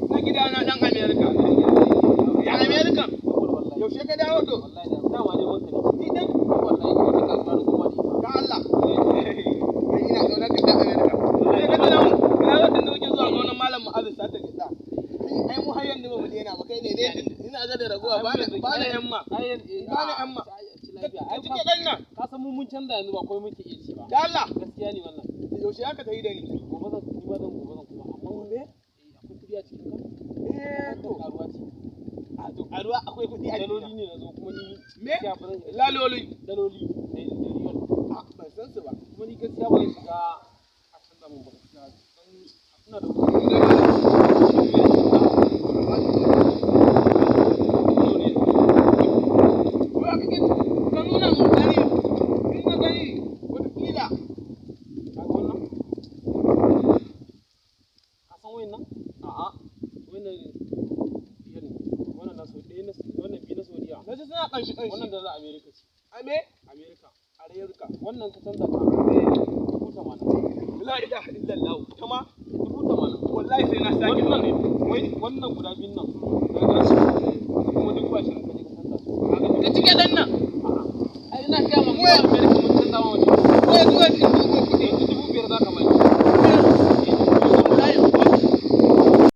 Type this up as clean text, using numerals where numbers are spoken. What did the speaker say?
na gida na dan America. Ya America? Yaushe ka dawo to? Wallahi da dama ne wanka ne. Ni dan Wallahi wata kasuwa da kuma ne. ka Allah. Kai ina zo na ka da America. Sai ka tuna mu. Ina wata da muke zuwa ga wannan malam Mu'azzez ta ta gida. Ai mu har yanzu ba mu daina ba kai ne dai ina ga da ragowa ba na yan ma. Ba na yan ma. Ai cike dan nan. Ka san mun canza yanzu ba komai muke iya ci ba. Da Allah. Gaskiya ne wannan. Yaushe aka tafi da ni? Gobe zan kuma amma me? akwai kudi a cikin ka? To karuwa ce. a to karuwa akwai kudi a daloli ne nazo kuma ni me? Laloli. Daloli da riyal. Ban san su ba. Kuma ni gaskiya ba shiga a canza mun ba gaskiya. Dan ina da wannan da za America ce. America. Wannan ka canza ka. 80,000. La ilaha illallah. Kama 80,000. wallahi sai na sake wannan guda biyun nan. Daga su kuma duk ba shi ka je ka canza su. Ka cike dan nan. Ai ina ga mu America mun canza wa wani. Zuwa